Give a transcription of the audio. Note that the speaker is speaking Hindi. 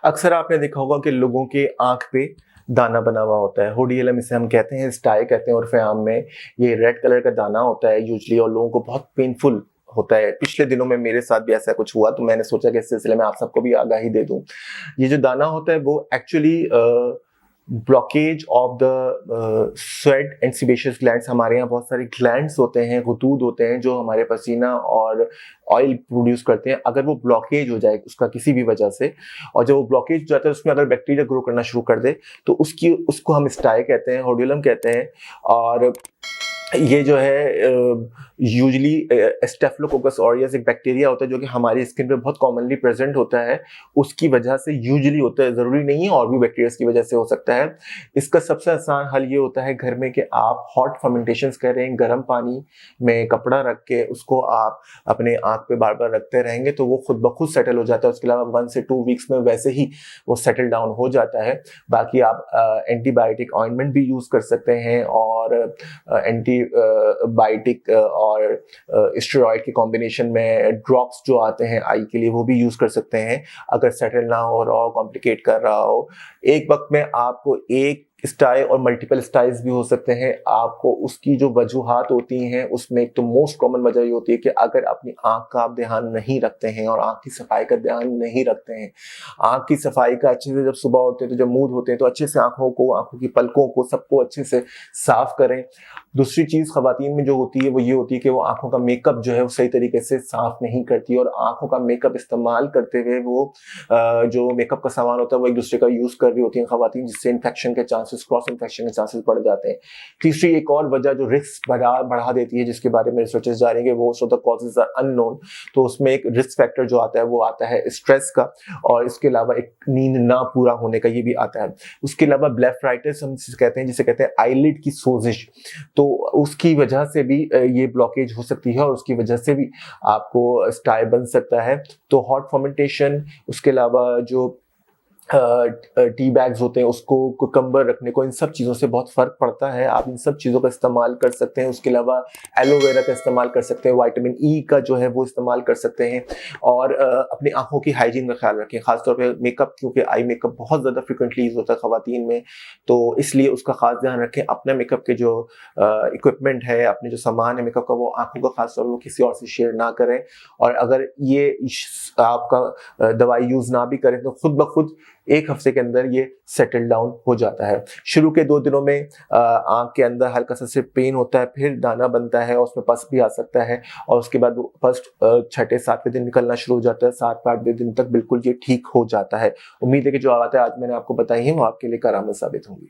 अक्सर आपने देखा होगा कि लोगों के आँख पे दाना बना हुआ होता है, होडियलम इसे हम कहते हैं, स्टाई कहते हैं उर्फ़े आम में। ये रेड कलर का दाना होता है यूजुअली और लोगों को बहुत पेनफुल होता है। पिछले दिनों में मेरे साथ भी ऐसा कुछ हुआ तो मैंने सोचा कि इस सिलसिले में आप सबको भी आगाही दे दूँ। ये जो दाना होता है वो actually blockage of the sweat and sebaceous glands, हमारे यहाँ बहुत सारे ग्लैंड्स होते हैं, गुतूद होते हैं जो हमारे पसीना और ऑयल प्रोड्यूस करते हैं। अगर वो ब्लॉकेज हो जाए उसका किसी भी वजह से, और जब वो ब्लॉकेज हो जाता है उसमें अगर बैक्टीरिया ग्रो करना शुरू कर दे तो उसको हम स्टाई कहते हैं, होडियलम कहते हैं। और ये जो है यूजुअली स्टेफिलोकोकस ऑरियस एक बैक्टीरिया होता है जो कि हमारी स्किन पे बहुत कॉमनली प्रेजेंट होता है, उसकी वजह से यूजुअली होता है, ज़रूरी नहीं है, और भी बैक्टीरिया की वजह से हो सकता है। इसका सबसे आसान हल ये होता है घर में कि आप हॉट फर्मेंटेशंस करें, गर्म पानी में कपड़ा रख के उसको आप अपने आँख पे बार बार रखते रहेंगे तो वो खुद ब खुद सेटल हो जाता है। उसके अलावा 1 से 2 वीक्स में वैसे ही वो सेटल डाउन हो जाता है। बाकी आप एंटीबायोटिक ऑइंटमेंट भी यूज़ कर सकते हैं और एंटीबायोटिक और स्टेरॉइड के कॉम्बिनेशन में ड्रॉप्स जो आते हैं आई के लिए वो भी यूज़ कर सकते हैं अगर सेटल ना हो रहा हो, कॉम्प्लिकेट कर रहा हो। एक वक्त में आपको एक स्टाई और मल्टीपल स्टाइज भी हो सकते हैं। आपको उसकी जो वजूहात होती हैं उसमें एक तो मोस्ट कॉमन वजह ये होती है कि अगर अपनी आँख का आप ध्यान नहीं रखते हैं और आँख की सफाई का ध्यान नहीं रखते हैं। आँख की सफाई का अच्छे से जब सुबह उठते हैं तो जब मुँह धोते हैं तो अच्छे से आँखों की पलकों को सबको अच्छे से साफ करें। दूसरी चीज़ ख़वातीन में जो होती है वो ये होती है कि वो आँखों का मेकअप जो है वो सही तरीके से साफ नहीं करती और आँखों का मेकअप इस्तेमाल करते हुए वो जो मेकअप का सामान होता है वो एक दूसरे का यूज़ कर रही होती हैं ख़वातीन, जिससे इन्फेक्शन के चांसेस, क्रॉस इन्फेक्शन के चांसेस बढ़ जाते हैं। तीसरी एक और वजह जो रिस्क बढ़ा देती है जिसके बारे में रिसर्चेस जा रही है वो so the causes are unknown, तो उसमें एक रिस्क फैक्टर जो आता है वो आता है स्ट्रेस का, और इसके अलावा एक नींद ना पूरा होने का ये भी आता है। उसके अलावा ब्लेफराइटिस हम कहते हैं, जिसे कहते हैं आईलिड की सोजिश, तो उसकी वजह से भी ये ब्लॉकेज हो सकती है और उसकी वजह से भी आपको स्टाई बन सकता है। तो हॉट फर्मेंटेशन, उसके अलावा जो टी बैग्स होते हैं उसको, कुकम्बर रखने को, इन सब चीज़ों से बहुत फ़र्क पड़ता है। आप इन सब चीज़ों का इस्तेमाल कर सकते हैं। उसके अलावा एलोवेरा का इस्तेमाल कर सकते हैं, विटामिन ई का जो है वो इस्तेमाल कर सकते हैं। और अपनी आँखों की हाइजीन का ख्याल रखें, ख़ासतौर पे मेकअप, क्योंकि आई मेकअप बहुत ज़्यादा फ्रिक्वेंटली यूज़ होता है ख़वातीन में, तो इसलिए उसका ख़ास ध्यान रखें। अपने मेकअप के जो इक्विपमेंट है, अपने जो सामान है मेकअप का, वो आँखों का ख़ास तौर पर किसी और से शेयर ना करें। और अगर ये आपका दवाई यूज़ ना भी करें तो खुद ब खुद 1 हफ्ते के अंदर ये सेटल डाउन हो जाता है। शुरू के 2 दिनों में आँख के अंदर हल्का सा सिर्फ पेन होता है, फिर दाना बनता है और उसमें पस भी आ सकता है, और उसके बाद वो फर्स्ट 6-7वें दिन निकलना शुरू हो जाता है। 7-8वें दिन तक बिल्कुल ये ठीक हो जाता है। उम्मीद है कि जो बातें आज मैंने आपको बताई हैं वो आपके लिए कारगर साबित होंगी।